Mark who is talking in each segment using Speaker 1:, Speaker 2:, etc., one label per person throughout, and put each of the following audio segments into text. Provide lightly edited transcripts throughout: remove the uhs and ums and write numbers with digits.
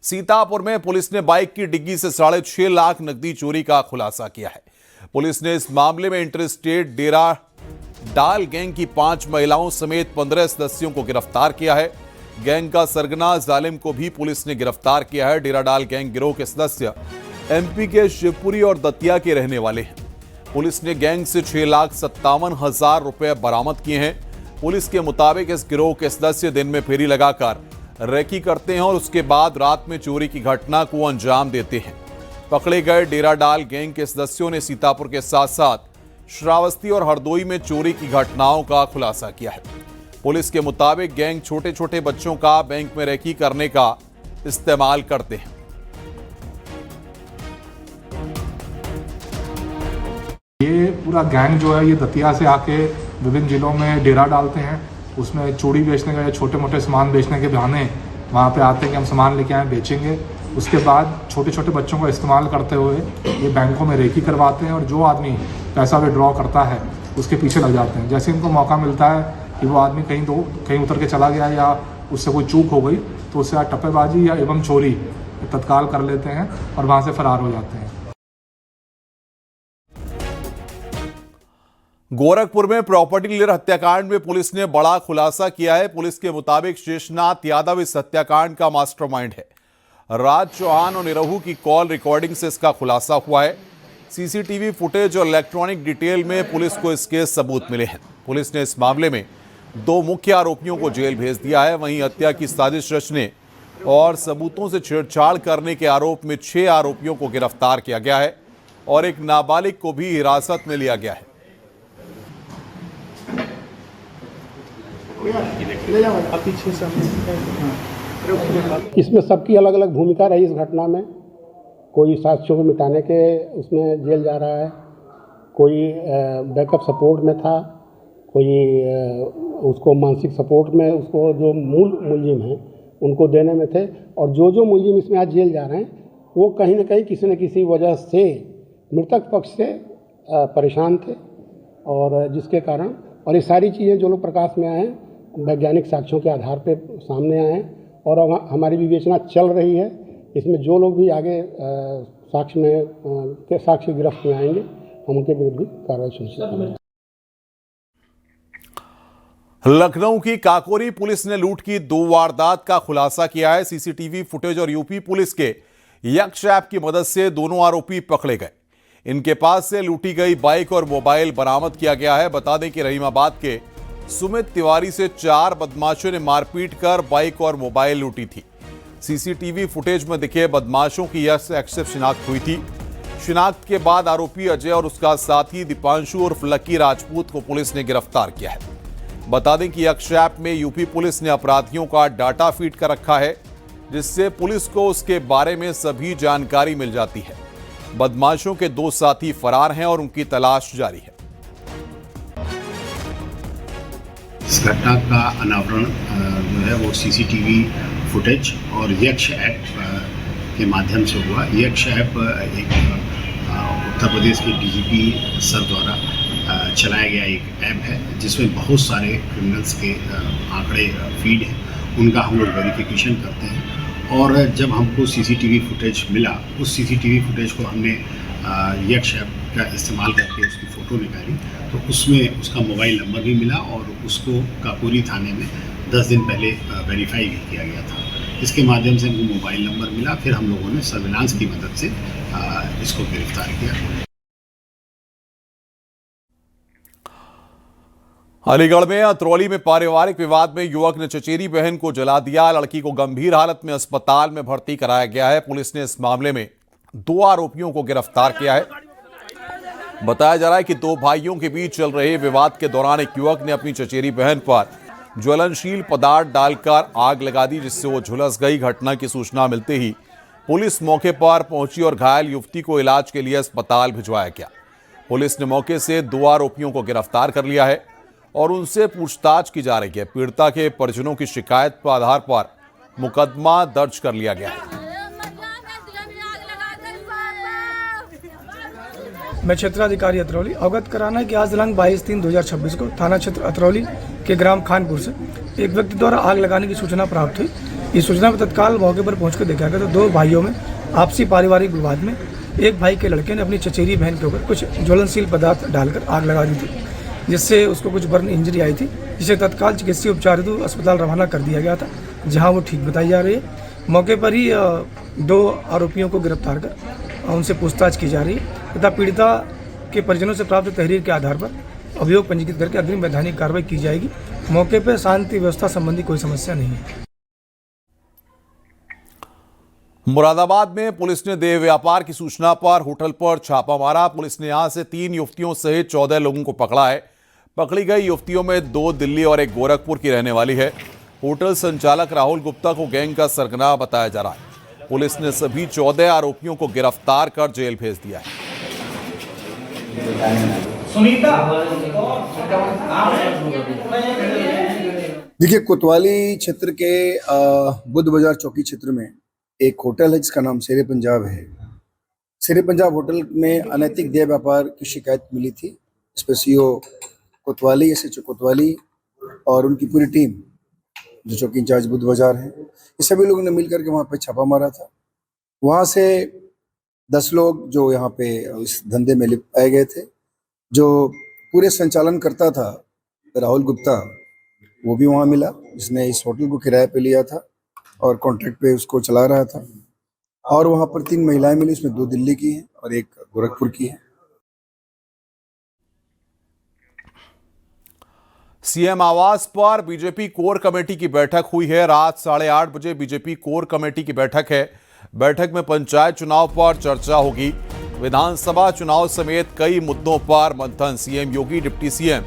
Speaker 1: सीतापुर में पुलिस ने बाइक की डिग्गी से 6.5 लाख नकदी चोरी का खुलासा किया है। पुलिस ने इस मामले में इंटर स्टेट डेरा डाल गैंग की 5 महिलाओं समेत 15 सदस्यों को गिरफ्तार किया है। गैंग का सरगना जालिम को भी पुलिस ने गिरफ्तार किया है। डेरा डाल गैंग गिरोह के सदस्य एमपी के शिवपुरी और दतिया के रहने वाले हैं। पुलिस ने गैंग से 6,57,000 रुपए बरामद किए हैं। पुलिस के मुताबिक इस गिरोह के सदस्य दिन में फेरी लगाकर रेकी करते हैं और उसके बाद रात में चोरी की घटना को अंजाम देते हैं। पकड़े गए डेरा डाल गैंग के सदस्यों ने सीतापुर के साथ साथ श्रावस्ती और हरदोई में चोरी की घटनाओं का खुलासा किया है। पुलिस के मुताबिक गैंग छोटे छोटे बच्चों का बैंक में रेकी करने का इस्तेमाल करते हैं।
Speaker 2: ये पूरा गैंग जो है ये दतिया से आके विभिन्न जिलों में डेरा डालते हैं। उसमें चूड़ी बेचने का या छोटे मोटे सामान बेचने के बहाने वहाँ पे आते हैं कि हम सामान लेके आए बेचेंगे। उसके बाद छोटे छोटे बच्चों का इस्तेमाल करते हुए ये बैंकों में रेकी करवाते हैं और जो आदमी पैसा विड्रॉ करता है उसके पीछे लग जाते हैं। जैसे इनको मौका मिलता है कि वो आदमी कहीं उतर के चला गया या उससे कोई चूक हो गई तो उससे टप्पेबाजी या एवं चोरी तत्काल कर लेते हैं और वहाँ से फरार हो जाते हैं।
Speaker 1: गोरखपुर में प्रॉपर्टी डीलर हत्याकांड में पुलिस ने बड़ा खुलासा किया है। पुलिस के मुताबिक शेषनाथ यादव इस हत्याकांड का मास्टरमाइंड है। राज चौहान और निरहू की कॉल रिकॉर्डिंग से इसका खुलासा हुआ है। सीसीटीवी फुटेज और इलेक्ट्रॉनिक डिटेल में पुलिस को इसके सबूत मिले हैं। पुलिस ने इस मामले में 2 मुख्य आरोपियों को जेल भेज दिया है। वहीं हत्या की साजिश रचने और सबूतों से छेड़छाड़ करने के आरोप में 6 आरोपियों को गिरफ्तार किया गया है और एक नाबालिग को भी हिरासत में लिया गया है।
Speaker 3: इसमें सबकी अलग अलग भूमिका रही। इस घटना में कोई साक्ष्यों को मिटाने के उसमें जेल जा रहा है, कोई बैकअप सपोर्ट में था, कोई उसको मानसिक सपोर्ट में उसको जो मूल मुलजिम हैं उनको देने में थे। और जो मुलजिम इसमें आज जेल जा रहे हैं वो कहीं ना कहीं किसी न किसी वजह से मृतक पक्ष से परेशान थे और जिसके कारण और ये सारी चीज़ें जो लोग प्रकाश में आए हैं वैज्ञानिक साक्ष्यों के आधार पर सामने आए हैं और हमारी विवेचना चल रही है। इसमें जो लोग भी आगे साक्ष्य गिरफ्त में आएंगे हम उनके विरुद्ध भी कार्रवाई सुनिश्चित करेंगे।
Speaker 1: लखनऊ की काकोरी पुलिस ने लूट की 2 वारदात का खुलासा किया है। सीसीटीवी फुटेज और यूपी पुलिस के यक्ष ऐप की मदद से दोनों आरोपी पकड़े गए। इनके पास से लूटी गई बाइक और मोबाइल बरामद किया गया है। बता दें कि रहीमाबाद के सुमित तिवारी से 4 बदमाशों ने मारपीट कर बाइक और मोबाइल लूटी थी। सीसीटीवी फुटेज में दिखे बदमाशों की यह एक्सेप्ट शिनाख्त हुई थी। शिनाख्त के बाद आरोपी अजय और उसका साथी दीपांशु उर्फ लकी राजपूत को पुलिस ने गिरफ्तार किया है। बता दें कि यक्ष ऐप में यूपी पुलिस ने अपराधियों का डाटा फीड कर रखा है जिससे पुलिस को उसके बारे में सभी जानकारी मिल जाती है। बदमाशों के 2 साथी फरार हैं और उनकी तलाश जारी है।
Speaker 4: इस घटना का अनावरण जो है वो सीसीटीवी फुटेज और यक्ष ऐप के माध्यम से हुआ। यक्ष ऐप एक उत्तर प्रदेश के डीजीपी सर द्वारा चलाया गया एक ऐप है जिसमें बहुत सारे क्रिमिनल्स के आंकड़े फीड हैं। उनका हम लोग वेरिफिकेशन करते हैं और जब हमको सीसीटीवी फुटेज मिला उस सीसीटीवी फुटेज को हमने यक्ष ऐप का इस्तेमाल करके उसकी फ़ोटो निकाली तो उसमें उसका मोबाइल नंबर भी मिला और उसको काकोरी थाने में 10 दिन पहले वेरीफाई भी किया गया था। इसके माध्यम से हमको मोबाइल नंबर मिला, फिर हम लोगों ने सर्विलांस की मदद से इसको गिरफ्तार किया।
Speaker 1: अलीगढ़ में अतरौली में पारिवारिक विवाद में युवक ने चचेरी बहन को जला दिया। लड़की को गंभीर हालत में अस्पताल में भर्ती कराया गया है। पुलिस ने इस मामले में 2 आरोपियों को गिरफ्तार किया है। बताया जा रहा है कि 2 भाइयों के बीच चल रहे विवाद के दौरान एक युवक ने अपनी चचेरी बहन पर ज्वलनशील पदार्थ डालकर आग लगा दी जिससे वो झुलस गई। घटना की सूचना मिलते ही पुलिस मौके पर पहुंची और घायल युवती को इलाज के लिए अस्पताल भिजवाया गया। पुलिस ने मौके से 2 आरोपियों को गिरफ्तार कर लिया है और उनसे पूछताछ की जा रही है। पीड़िता के परिजनों की शिकायत के आधार पर मुकदमा दर्ज कर लिया गया है।
Speaker 5: मैं क्षेत्राधिकारी अतरौली अवगत कराना है कि आज दिनांक 22/3/2026 को थाना क्षेत्र अतरौली के ग्राम खानपुर से एक व्यक्ति द्वारा आग लगाने की सूचना प्राप्त हुई। इस सूचना पर तत्काल मौके पर पहुंचकर देखा गया तो दो भाइयों में आपसी पारिवारिक विवाद में एक भाई के लड़के ने अपनी चचेरी बहन के ऊपर कुछ ज्वलनशील पदार्थ डालकर आग लगा दी थी, जिससे उसको कुछ बर्न इंजरी आई थी, जिसे तत्काल चिकित्सीय उपचार हेतु अस्पताल रवाना कर दिया गया था, जहां वो ठीक बताई जा रही है। मौके पर ही दो आरोपियों को गिरफ्तार कर उनसे पूछताछ की जा रही है तथा पीड़िता के परिजनों से प्राप्त तहरीर के आधार पर अभियोग पंजीकृत करके अग्रिम वैधानिक कार्रवाई की जाएगी। मौके पर शांति व्यवस्था संबंधी कोई समस्या नहीं है।
Speaker 1: मुरादाबाद में पुलिस ने देह व्यापार की सूचना पर होटल पर छापा मारा। पुलिस ने यहां से 3 युवतियों सहित 14 लोगों को पकड़ा है। पकड़ी गई युवतियों में 2 दिल्ली और 1 गोरखपुर की रहने वाली है। होटल संचालक राहुल गुप्ता को गैंग का सरगना बताया जा रहा है। पुलिस ने सभी 14 आरोपियों को गिरफ्तार कर जेल भेज दिया है।
Speaker 6: देखिए, कोतवाली क्षेत्र के बुद्ध बाजार चौकी क्षेत्र में एक होटल है जिसका नाम शेरे पंजाब है। शेरे पंजाब होटल में अनैतिक देह व्यापार की शिकायत मिली थी। इस पर सीओ कोतवाली, एसएचओ कोतवाली और उनकी पूरी टीम जो चौकी इंचार्ज बुद्ध बाजार है, ये सभी लोगों ने मिलकर के वहाँ पे छापा मारा था। वहाँ से 10 लोग जो यहाँ पे इस धंधे में लिप्त पाए गए थे। जो पूरे संचालन करता था राहुल गुप्ता, वो भी वहाँ मिला, जिसने इस होटल को किराए पे लिया था और कॉन्ट्रैक्ट पे उसको चला रहा था। और वहाँ पर 3 महिलाएं मिली, इसमें 2 दिल्ली की हैं और 1 गोरखपुर की है।
Speaker 1: सीएम आवास पर बीजेपी कोर कमेटी की बैठक हुई है। रात 8:30 बजे बीजेपी कोर कमेटी की बैठक है। बैठक में पंचायत चुनाव पर चर्चा होगी। विधानसभा चुनाव समेत कई मुद्दों पर मंथन। सीएम योगी, डिप्टी सीएम,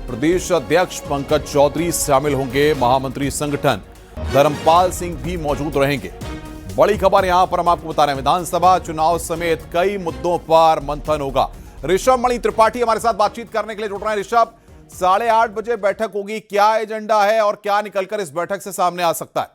Speaker 1: प्रदेश अध्यक्ष पंकज चौधरी शामिल होंगे। महामंत्री संगठन धर्मपाल सिंह भी मौजूद रहेंगे। बड़ी खबर यहां पर हम आपको बता रहे हैं, विधानसभा चुनाव समेत कई मुद्दों पर मंथन होगा। ऋषभ मणि त्रिपाठी हमारे साथ बातचीत करने के लिए जुड़ रहे हैं। ऋषभ, 8:30 बजे बैठक होगी, क्या एजेंडा है और क्या निकलकर इस बैठक से सामने आ सकता है?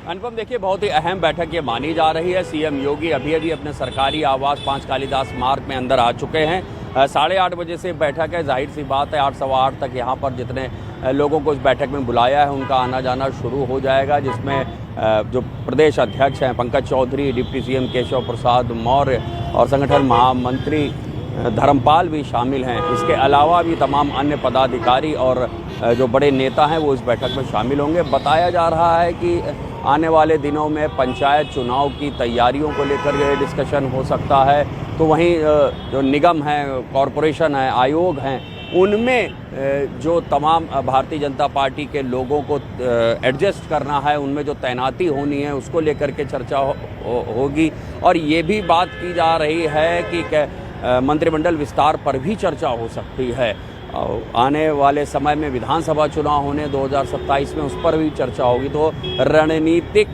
Speaker 7: अनुपम, देखिए, बहुत ही अहम बैठक ये मानी जा रही है। सीएम योगी अभी अपने सरकारी आवास 5 कालिदास मार्ग में अंदर आ चुके हैं। 8:30 बजे से बैठक है। जाहिर सी बात है 8, सवा 8 तक यहाँ पर जितने लोगों को इस बैठक में बुलाया है उनका आना जाना शुरू हो जाएगा, जिसमें जो प्रदेश अध्यक्ष हैं पंकज चौधरी, डिप्टी सीएम केशव प्रसाद मौर्य और संगठन महामंत्री धर्मपाल भी शामिल हैं। इसके अलावा भी तमाम अन्य पदाधिकारी और जो बड़े नेता हैं वो इस बैठक में शामिल होंगे। बताया जा रहा है कि आने वाले दिनों में पंचायत चुनाव की तैयारियों को लेकर ये डिस्कशन हो सकता है। तो वहीं जो निगम हैं, कॉरपोरेशन है, आयोग हैं, उनमें जो तमाम भारतीय जनता पार्टी के लोगों को एडजस्ट करना है, उनमें जो तैनाती होनी है, उसको लेकर के चर्चा होगी। और ये भी बात की जा रही है कि मंत्रिमंडल विस्तार पर भी चर्चा हो सकती है। आने वाले समय में विधानसभा चुनाव होने 2027 में, उस पर भी चर्चा होगी। तो रणनीतिक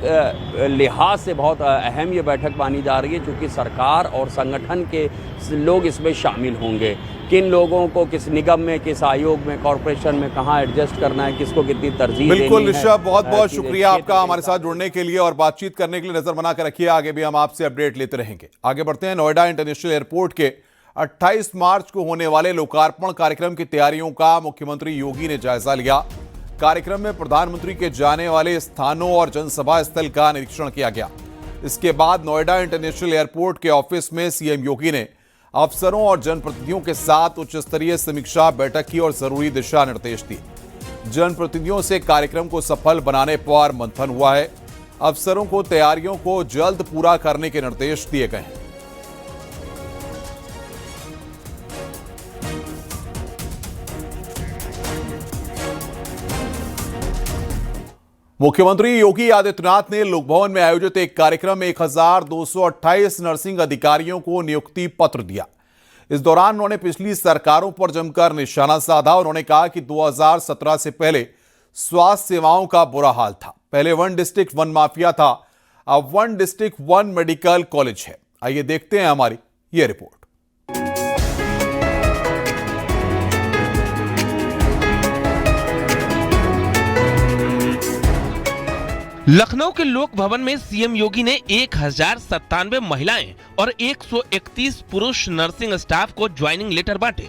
Speaker 7: लिहाज से बहुत अहम ये बैठक मानी जा रही है, क्योंकि सरकार और संगठन के लोग इसमें शामिल होंगे। किन लोगों को किस निगम में, किस आयोग में, कॉर्पोरेशन में कहाँ एडजस्ट करना है, किसको कितनी तरजीह देनी है।
Speaker 1: बिल्कुल ऋषभ, बहुत बहुत शुक्रिया आपका हमारे साथ जुड़ने के लिए और बातचीत करने के लिए। नजर बना कर रखिए, आगे भी हम आपसे अपडेट लेते रहेंगे। आगे बढ़ते हैं। नोएडा इंटरनेशनल एयरपोर्ट के 28 मार्च को होने वाले लोकार्पण कार्यक्रम की तैयारियों का मुख्यमंत्री योगी ने जायजा लिया। कार्यक्रम में प्रधानमंत्री के जाने वाले स्थानों और जनसभा स्थल का निरीक्षण किया गया। इसके बाद नोएडा इंटरनेशनल एयरपोर्ट के ऑफिस में सीएम योगी ने अफसरों और जनप्रतिनिधियों के साथ उच्च स्तरीय समीक्षा बैठक की और जरूरी दिशा निर्देश दिए। जनप्रतिनिधियों से कार्यक्रम को सफल बनाने पर मंथन हुआ है। अफसरों को तैयारियों को जल्द पूरा करने के निर्देश दिए गए हैं। मुख्यमंत्री योगी आदित्यनाथ ने लोकभवन में आयोजित एक कार्यक्रम में 1228 नर्सिंग अधिकारियों को नियुक्ति पत्र दिया। इस दौरान उन्होंने पिछली सरकारों पर जमकर निशाना साधा। उन्होंने कहा कि 2017 से पहले स्वास्थ्य सेवाओं का बुरा हाल था। पहले 1 डिस्ट्रिक्ट 1 माफिया था, अब 1 डिस्ट्रिक्ट 1 मेडिकल कॉलेज है। आइए देखते हैं हमारी ये रिपोर्ट।
Speaker 8: लखनऊ के लोक भवन में सीएम योगी ने 1097 महिलाएं और 131 पुरुष नर्सिंग स्टाफ को ज्वाइनिंग लेटर बांटे।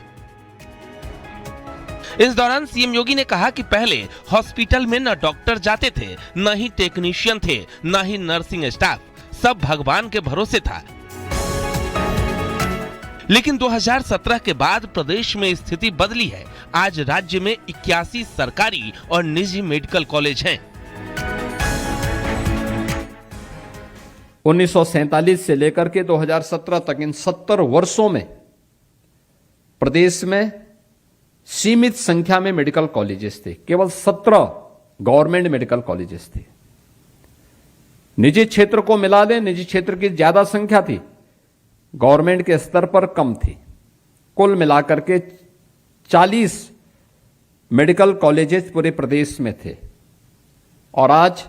Speaker 8: इस दौरान सीएम योगी ने कहा कि पहले हॉस्पिटल में न डॉक्टर जाते थे, न ही टेक्नीशियन थे, न ही नर्सिंग स्टाफ, सब भगवान के भरोसे था। लेकिन 2017 के बाद प्रदेश में स्थिति बदली है। आज राज्य में 81 सरकारी और निजी मेडिकल कॉलेज हैं।
Speaker 9: 1947 से लेकर के 2017 तक इन 70 वर्षों में प्रदेश में सीमित संख्या में मेडिकल कॉलेजेस थे। केवल 17 गवर्नमेंट मेडिकल कॉलेजेस थे। निजी क्षेत्र को मिला लें, निजी क्षेत्र की ज्यादा संख्या थी, गवर्नमेंट के स्तर पर कम थी। कुल मिलाकर के 40 मेडिकल कॉलेजेस पूरे प्रदेश में थे। और आज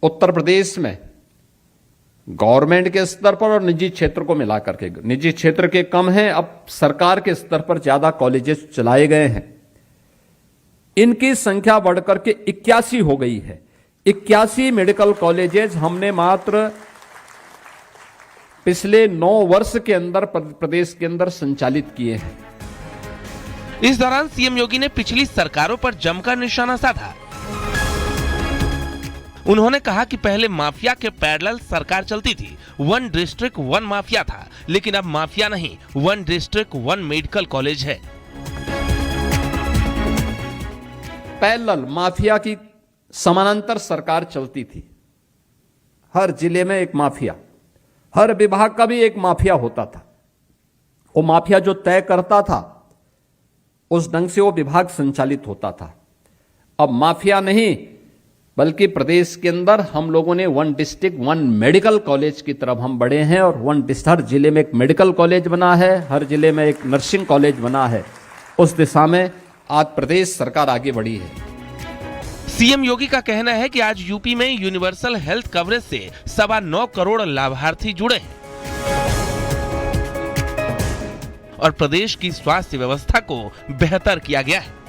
Speaker 9: उत्तर प्रदेश में गवर्नमेंट के स्तर पर और निजी क्षेत्र को मिलाकर के, निजी क्षेत्र के कम हैं, अब सरकार के स्तर पर ज्यादा कॉलेजेस चलाए गए हैं। इनकी संख्या बढ़कर के 81 हो गई है। 81 मेडिकल कॉलेजेस हमने मात्र पिछले 9 वर्ष के अंदर प्रदेश के अंदर संचालित किए हैं।
Speaker 8: इस दौरान सीएम योगी ने पिछली सरकारों पर जमकर निशाना साधा। उन्होंने कहा कि पहले माफिया के पैरेलल सरकार चलती थी। 1 डिस्ट्रिक्ट 1 माफिया था, लेकिन अब माफिया नहीं, 1 डिस्ट्रिक्ट 1 मेडिकल कॉलेज है।
Speaker 9: पैरेलल माफिया की समानांतर सरकार चलती थी। हर जिले में एक माफिया, हर विभाग का भी एक माफिया होता था। वो माफिया जो तय करता था उस ढंग से वो विभाग संचालित होता था। अब माफिया नहीं, बल्कि प्रदेश के अंदर हम लोगों ने 1 डिस्ट्रिक्ट 1 मेडिकल कॉलेज की तरफ हम बढ़े हैं। और हर जिले में एक मेडिकल कॉलेज बना है, हर जिले में एक नर्सिंग कॉलेज बना है। उस दिशा में आज प्रदेश सरकार आगे बढ़ी है।
Speaker 8: सीएम योगी का कहना है कि आज यूपी में यूनिवर्सल हेल्थ कवरेज से 9.25 करोड़ लाभार्थी जुड़े हैं और प्रदेश की स्वास्थ्य व्यवस्था को बेहतर किया गया है।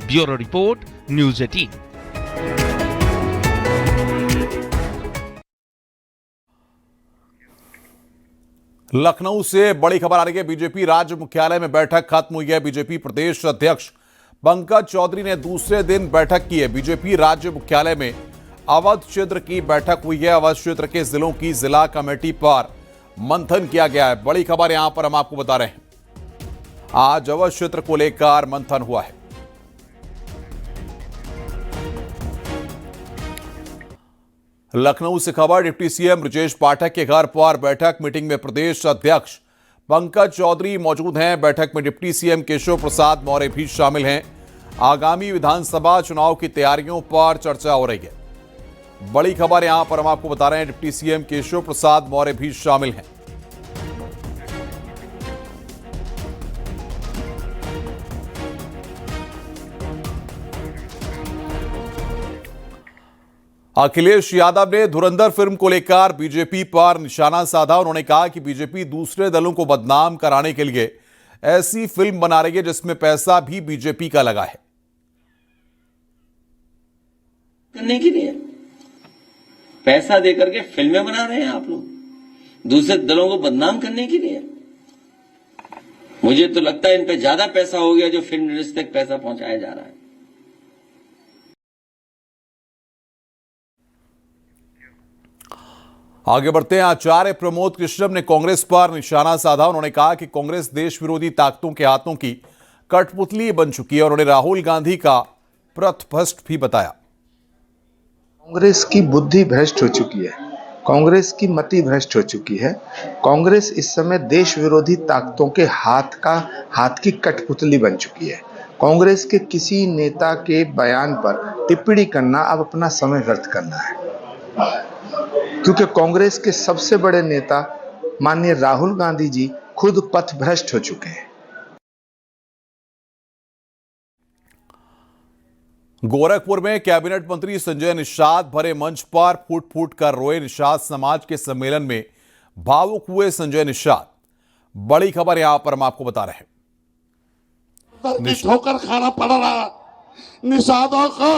Speaker 8: Bureau report, news 18।
Speaker 1: लखनऊ से बड़ी खबर आ रही है। बीजेपी राज्य मुख्यालय में बैठक खत्म हुई है। बीजेपी प्रदेश अध्यक्ष पंकज चौधरी ने दूसरे दिन बैठक की है। बीजेपी राज्य मुख्यालय में अवध क्षेत्र की बैठक हुई है। अवध क्षेत्र के जिलों की जिला कमेटी पर मंथन किया गया है। बड़ी खबर यहां पर हम आपको बता रहे हैं, आज अवध क्षेत्र को लेकर मंथन हुआ है। लखनऊ से खबर, डिप्टी सीएम ब्रजेश पाठक के घर पर बैठक। मीटिंग में प्रदेश अध्यक्ष पंकज चौधरी मौजूद हैं। बैठक में डिप्टी सीएम केशव प्रसाद मौर्य भी शामिल हैं। आगामी विधानसभा चुनाव की तैयारियों पर चर्चा हो रही है। बड़ी खबर यहां पर हम आपको बता रहे हैं, डिप्टी सीएम केशव प्रसाद मौर्य भी शामिल हैं। अखिलेश यादव ने धुरंधर फिल्म को लेकर बीजेपी पर निशाना साधा। उन्होंने कहा कि बीजेपी दूसरे दलों को बदनाम कराने के लिए ऐसी फिल्म बना रही है जिसमें पैसा भी बीजेपी का लगा है।
Speaker 10: करने के लिए पैसा देकर के फिल्में बना रहे हैं आप लोग, दूसरे दलों को बदनाम करने के लिए। मुझे तो लगता है इन पे ज्यादा पैसा हो गया जो फिल्म इंडस्ट्री तक पैसा पहुंचाया जा रहा है।
Speaker 1: आगे बढ़ते हैं। आचार्य प्रमोद कृष्णम ने कांग्रेस पर निशाना साधा। उन्होंने कहा कि कांग्रेस देश विरोधी ताकतों के हाथों की कठपुतली बन चुकी है। उन्होंने राहुल गांधी का पथभ्रष्ट भी बताया।
Speaker 11: कांग्रेस की बुद्धि भ्रष्ट हो चुकी है, कांग्रेस की मति भ्रष्ट हो चुकी है। कांग्रेस इस समय देश विरोधी ताकतों के हाथ की कठपुतली बन चुकी है। कांग्रेस के किसी नेता के बयान पर टिप्पणी करना अब अपना समय व्यर्थ करना है, क्योंकि कांग्रेस के सबसे बड़े नेता माननीय राहुल गांधी जी खुद पथभ्रष्ट हो चुके हैं।
Speaker 1: गोरखपुर में कैबिनेट मंत्री संजय निषाद भरे मंच पर फूट फूट कर रोए। निषाद समाज के सम्मेलन में भावुक हुए संजय निषाद। बड़ी खबर यहां पर हम आपको बता रहे हैं।
Speaker 12: ठोकर खाना पड़ रहा निषादों को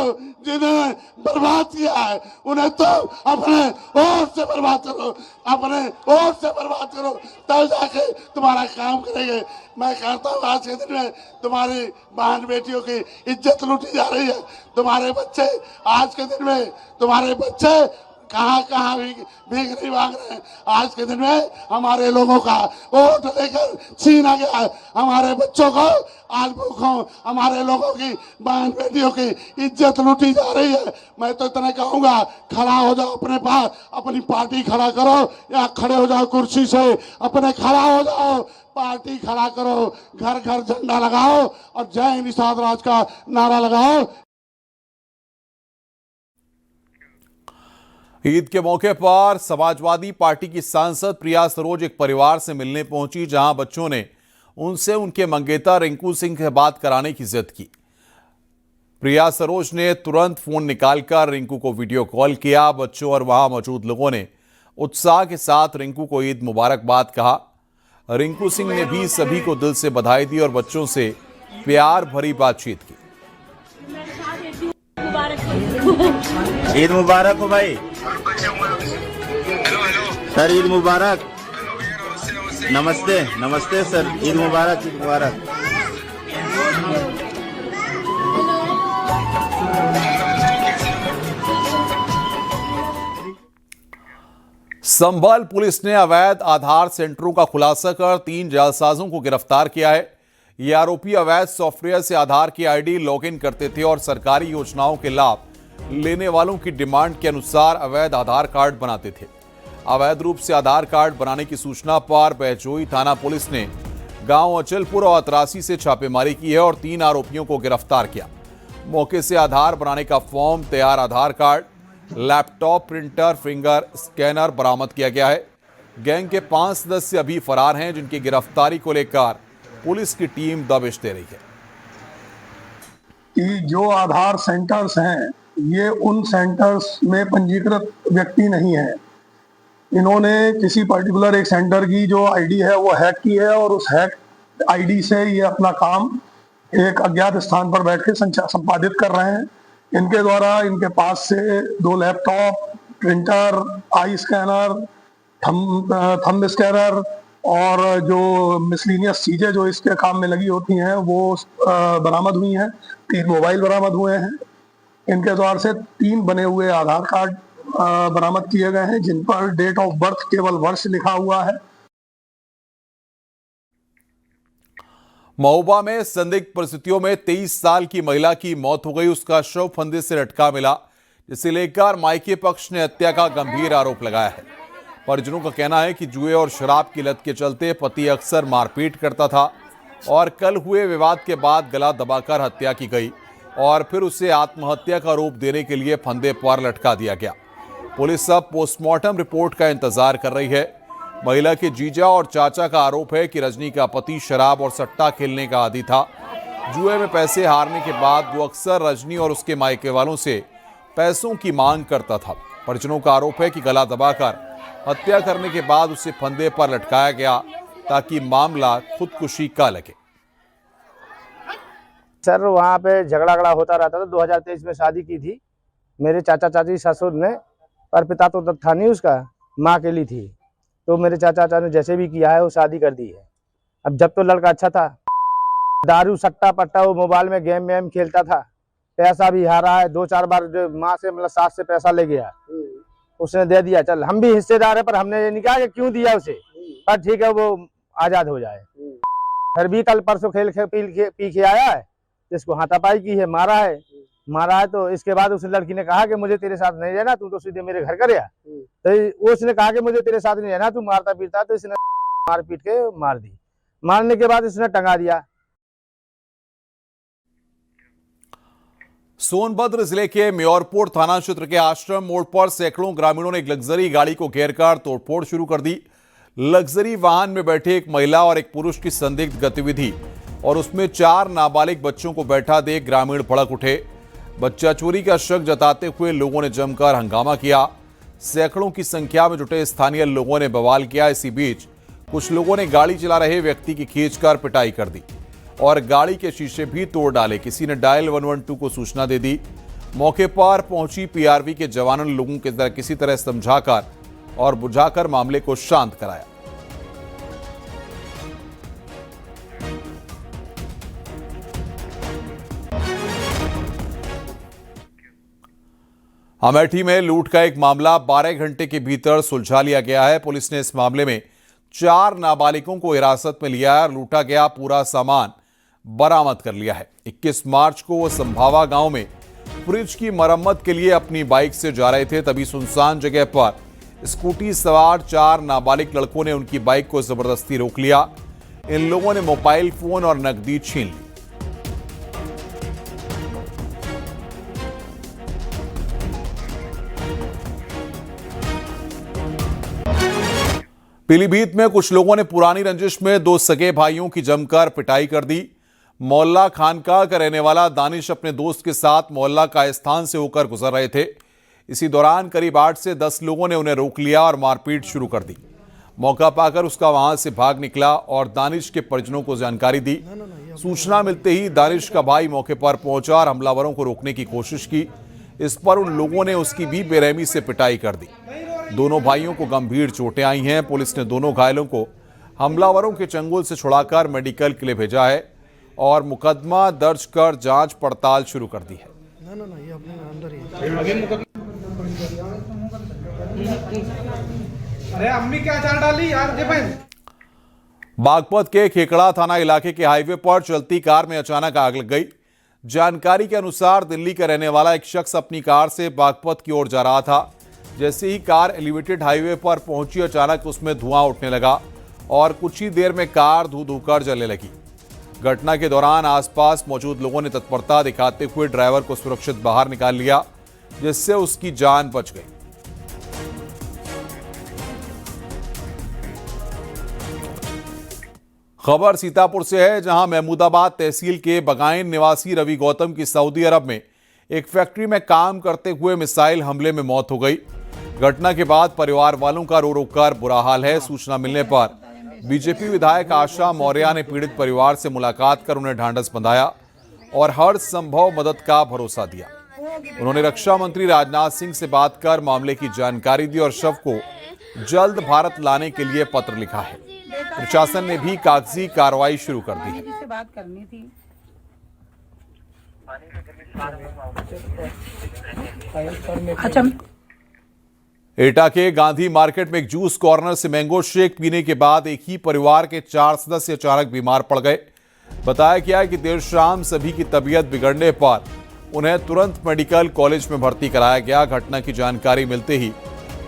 Speaker 12: जिन्होंने बर्बाद किया है उन्हें तो अपने ओर से बर्बाद करो, अपने ओर से बर्बाद करो, तब जाके तुम्हारा काम करेंगे। मैं कहता हूँ आज के दिन में तुम्हारी बहन बेटियों की इज्जत लूटी जा रही है। तुम्हारे बच्चे आज के दिन में तुम्हारे बच्चे कहाँ भीख नहीं मांग रहे हैं। आज के दिन में हमारे लोगों का वोट लेकर छीना गया है। हमारे बच्चों को आज भूखों, हमारे लोगों की बहन बेटियों की इज्जत लूटी जा रही है। मैं तो इतना कहूंगा, खड़ा हो जाओ, अपने पास अपनी पार्टी खड़ा करो, या खड़े हो जाओ कुर्सी से, अपने खड़ा हो जाओ, पार्टी खड़ा करो, घर घर झंडा लगाओ और जय निषाद राज का नारा लगाओ।
Speaker 1: ईद के मौके पर समाजवादी पार्टी की सांसद प्रिया सरोज एक परिवार से मिलने पहुंची, जहां बच्चों ने उनसे उनके मंगेता रिंकू सिंह से बात कराने की जिद की। प्रिया सरोज ने तुरंत फोन निकालकर रिंकू को वीडियो कॉल किया। बच्चों और वहां मौजूद लोगों ने उत्साह के साथ रिंकू को ईद मुबारकबाद कहा। रिंकू सिंह ने भी सभी को दिल से बधाई दी और बच्चों से प्यार भरी बातचीत की।
Speaker 13: ईद मुबारक हो भाई। सर ईद मुबारक। नमस्ते नमस्ते सर, ईद मुबारक, ईद मुबारक।
Speaker 1: संभल पुलिस ने अवैध आधार सेंटरों का खुलासा कर 3 जालसाजों को गिरफ्तार किया है। ये आरोपी अवैध सॉफ्टवेयर से आधार की आईडी लॉगिन करते थे और सरकारी योजनाओं के लाभ लेने वालों की डिमांड के अनुसार अवैध आधार कार्ड बनाते थे। अवैध रूप से आधार कार्ड बनाने की सूचना पर बहजोई थाना पुलिस ने गांव अचलपुर और अतरासी से छापेमारी की है और 3 आरोपियों को गिरफ्तार किया। मौके से आधार बनाने का फॉर्म, तैयार Aadhaar card, laptop, printer, finger scanner बरामद किया गया है। गैंग के 5 सदस्य अभी फरार हैं, जिनकी गिरफ्तारी को लेकर पुलिस की टीम दबिश दे रही है।
Speaker 14: कि जो आधार सेंटर्स हैं ये उन सेंटर्स में पंजीकृत व्यक्ति नहीं है। इन्होंने किसी पर्टिकुलर एक सेंटर की जो आईडी है वो हैक की है और उस हैक आईडी से ये अपना काम एक अज्ञात स्थान पर बैठ के संपादित कर रहे हैं। इनके द्वारा इनके पास से 2 लैपटॉप, प्रिंटर, आई स्कैनर, थंब स्कैनर और जो मिसलिनियस चीजें जो इसके काम में लगी होती हैं वो बरामद हुई हैं। 3 मोबाइल बरामद हुए हैं। इनके द्वारा से 3 बने हुए आधार कार्ड बरामद किए गए हैं, जिन पर डेट ऑफ बर्थ केवल वर्ष लिखा हुआ है।
Speaker 1: महोबा में संदिग्ध परिस्थितियों में 23 साल की महिला की मौत हो गई। उसका शव फंदे से लटका मिला, जिसे लेकर मायके पक्ष ने हत्या का गंभीर आरोप लगाया है। परिजनों का कहना है कि जुए और शराब की लत के चलते पति अक्सर मारपीट करता था और कल हुए विवाद के बाद गला दबाकर हत्या की गई और फिर उसे आत्महत्या का रूप देने के लिए फंदे पर लटका दिया गया। पुलिस अब पोस्टमार्टम रिपोर्ट का इंतजार कर रही है। महिला के जीजा और चाचा का आरोप है कि रजनी का पति शराब और सट्टा खेलने का आदी था। जुए में पैसे हारने के बाद वो अक्सर रजनी और उसके मायके वालों से पैसों की मांग करता था। परिजनों का आरोप है कि गला दबाकर हत्या करने के बाद उसे फंदे पर लटकाया गया ताकि मामला खुदकुशी का लगे।
Speaker 15: सर वहाँ पे झगड़ा होता रहता था। 2023 में शादी की थी मेरे चाचा चाची ससुर ने, पर पिता तो था नहीं, उसका माँ अकेली थी। तो मेरे चाचा चाचा ने जैसे भी किया है वो शादी कर दी है। अब जब तो लड़का अच्छा था, दारू सट्टा पट्टा वो मोबाइल में गेम वेम खेलता था, पैसा भी हारा है। 2-4 बार माँ से मतलब सास से पैसा ले गया, उसने दे दिया। चल हम भी हिस्सेदार है, पर हमने ये नहीं कहा कि क्यों दिया उसे, पर ठीक है वो आजाद हो जाए। फिर भी कल परसों पी के आया है, जिसको हाथापाई की है, मारा है। तो इसके बाद उस लड़की ने कहा कि मुझे तेरे साथ नहीं रहना, तू तो सीधे मेरे घर कर। तो उसने कहा कि मुझे तेरे साथ नहीं रहना, तू मारता पीटता। तो इसने मार पीट के मार दी। मारने के बाद इसने टंगा दिया।
Speaker 1: सोनभद्र जिले के म्योरपुर थाना क्षेत्र के आश्रम मोड़ पर सैकड़ों ग्रामीणों ने एक लग्जरी गाड़ी को घेरकर तोड़फोड़ शुरू कर दी। लग्जरी वाहन में बैठे एक महिला और एक पुरुष की संदिग्ध गतिविधि और उसमें 4 नाबालिग बच्चों को बैठा देख ग्रामीण भड़क उठे। बच्चा चोरी का शक जताते हुए लोगों ने जमकर हंगामा किया। सैकड़ों की संख्या में जुटे स्थानीय लोगों ने बवाल किया। इसी बीच कुछ लोगों ने गाड़ी चला रहे व्यक्ति की खींचकर पिटाई कर दी। और गाड़ी के शीशे भी तोड़ डाले। किसी ने डायल 112 को सूचना दे दी। मौके पर पहुंची पीआरवी के जवानों ने लोगों के किसी तरह समझाकर और बुझाकर मामले को शांत कराया। अमेठी में लूट का एक मामला 12 घंटे के भीतर सुलझा लिया गया है। पुलिस ने इस मामले में 4 नाबालिगों को हिरासत में लिया है और लूटा गया पूरा सामान बरामद कर लिया है। 21 मार्च को वो संभावा गांव में फ्रिज की मरम्मत के लिए अपनी बाइक से जा रहे थे, तभी सुनसान जगह पर स्कूटी सवार 4 नाबालिग लड़कों ने उनकी बाइक को जबरदस्ती रोक लिया। इन लोगों ने मोबाइल फोन और नकदी छीन ली। पीलीभीत में कुछ लोगों ने पुरानी रंजिश में 2 सगे भाइयों की जमकर पिटाई कर दी। मोहल्ला खानका का रहने वाला दानिश अपने दोस्त के साथ मोहल्ला का स्थान से होकर गुजर रहे थे। इसी दौरान करीब 8 से 10 लोगों ने उन्हें रोक लिया और मारपीट शुरू कर दी। मौका पाकर उसका वहां से भाग निकला और दानिश के परिजनों को जानकारी दी। सूचना मिलते ही दानिश का भाई मौके पर पहुंचा और हमलावरों को रोकने की कोशिश की। इस पर उन लोगों ने उसकी भी बेरहमी से पिटाई कर दी। दोनों भाइयों को गंभीर चोटें आई हैं। पुलिस ने दोनों घायलों को हमलावरों के चंगुल से छुड़ाकर मेडिकल के लिए भेजा है और मुकदमा दर्ज कर जांच पड़ताल शुरू कर दी है।
Speaker 5: ये अपने अंदर ही अरे अम्मी क्या अचार डाली यार बहन।
Speaker 1: बागपत के खेकड़ा थाना इलाके के हाईवे पर चलती कार में अचानक आग लग गई। जानकारी के अनुसार दिल्ली का रहने वाला एक शख्स अपनी कार से बागपत की ओर जा रहा था। जैसे ही कार एलिवेटेड हाईवे पर पहुंची, अचानक उसमें धुआं उठने लगा और कुछ ही देर में कार धू धू कर जलने लगी। घटना के दौरान आसपास मौजूद लोगों ने तत्परता दिखाते हुए ड्राइवर को सुरक्षित बाहर निकाल लिया, जिससे उसकी जान बच गई। खबर सीतापुर से है, जहां महमूदाबाद तहसील के बगाइन निवासी रवि गौतम की सऊदी अरब में एक फैक्ट्री में काम करते हुए मिसाइल हमले में मौत हो गई। घटना के बाद परिवार वालों का रो रो कर बुरा हाल है। सूचना मिलने पर बीजेपी विधायक आशा मौर्य ने पीड़ित परिवार से मुलाकात कर उन्हें ढांढस बंधाया और हर संभव मदद का भरोसा दिया। उन्होंने रक्षा मंत्री राजनाथ सिंह से बात कर मामले की जानकारी दी और शव को जल्द भारत लाने के लिए पत्र लिखा है। प्रशासन ने भी कागजी कार्रवाई शुरू कर दी है। एटा के गांधी मार्केट में एक जूस कॉर्नर से मैंगो शेक पीने के बाद एक ही परिवार के 4 सदस्य अचानक बीमार पड़ गए। बताया गया कि देर शाम सभी की तबीयत बिगड़ने पर उन्हें तुरंत मेडिकल कॉलेज में भर्ती कराया गया। घटना की जानकारी मिलते ही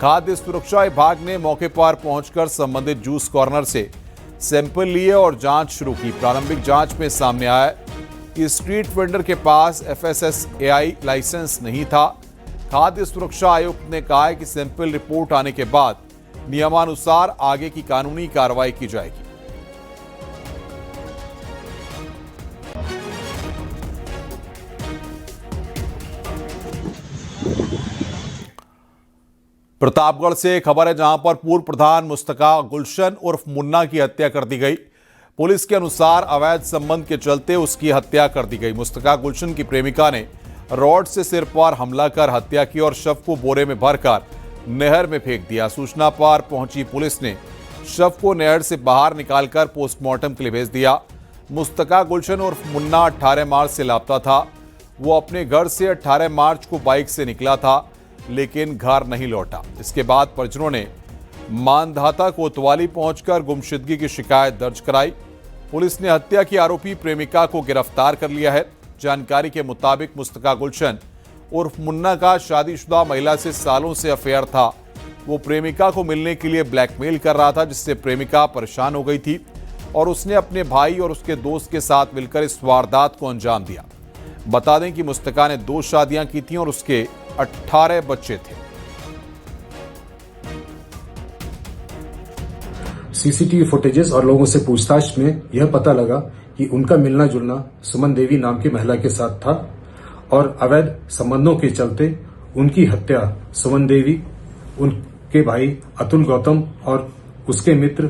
Speaker 1: खाद्य सुरक्षा विभाग ने मौके पर पहुंचकर संबंधित जूस कॉर्नर से सैंपल लिए और जांच शुरू की। प्रारंभिक जांच में सामने आया कि स्ट्रीट वेंडर के पास FSSAI लाइसेंस नहीं था। खाद्य सुरक्षा आयुक्त ने कहा है कि सैंपल रिपोर्ट आने के बाद नियमानुसार आगे की कानूनी कार्रवाई की जाएगी। प्रतापगढ़ से खबर है, जहां पर पूर्व प्रधान मुस्तका गुलशन उर्फ मुन्ना की हत्या कर दी गई। पुलिस के अनुसार अवैध संबंध के चलते उसकी हत्या कर दी गई। मुस्तका गुलशन की प्रेमिका ने रॉड से सिर पर हमला कर हत्या की और शव को बोरे में भरकर नहर में फेंक दिया। सूचना पर पहुंची पुलिस ने शव को नहर से बाहर निकालकर पोस्टमार्टम के लिए भेज दिया। मुस्तका गुलशन उर्फ मुन्ना 18 मार्च से लापता था। वो अपने घर से 18 मार्च को बाइक से निकला था, लेकिन घर नहीं लौटा। इसके बाद परिजनों ने मानधाता कोतवाली पहुंचकर गुमशुदगी की शिकायत दर्ज कराई। पुलिस ने हत्या की आरोपी प्रेमिका को गिरफ्तार कर लिया है। जानकारी के मुताबिक मुस्तका गुलशन उर्फ मुन्ना का शादीशुदा महिला से सालों से अफेयर था। वो प्रेमिका को मिलने के लिए ब्लैकमेल कर रहा था, जिससे प्रेमिका परेशान हो गई थी और उसने अपने भाई और उसके दोस्त के साथ मिलकर इस वारदात को अंजाम दिया। बता दें कि मुस्तका ने 2 शादियां की थीं और उसके 18 बच्चे थे।
Speaker 16: सीसीटीवी फुटेजेस और लोगों से पूछताछ में यह पता लगा कि उनका मिलना जुलना सुमन देवी नाम की महिला के साथ था और अवैध संबंधों के चलते उनकी हत्या सुमन देवी, उनके भाई अतुल गौतम और उसके मित्र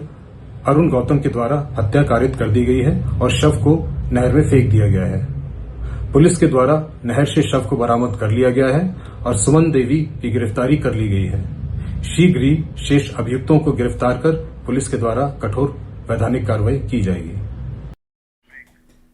Speaker 16: अरुण गौतम के द्वारा हत्या कारित कर दी गई है और शव को नहर में फेंक दिया गया है। पुलिस के द्वारा नहर से शव को बरामद कर लिया गया है और सुमन देवी की गिरफ्तारी कर ली गई है। शीघ्र ही शेष अभियुक्तों को गिरफ्तार कर पुलिस के द्वारा कठोर वैधानिक कार्रवाई की जाएगी।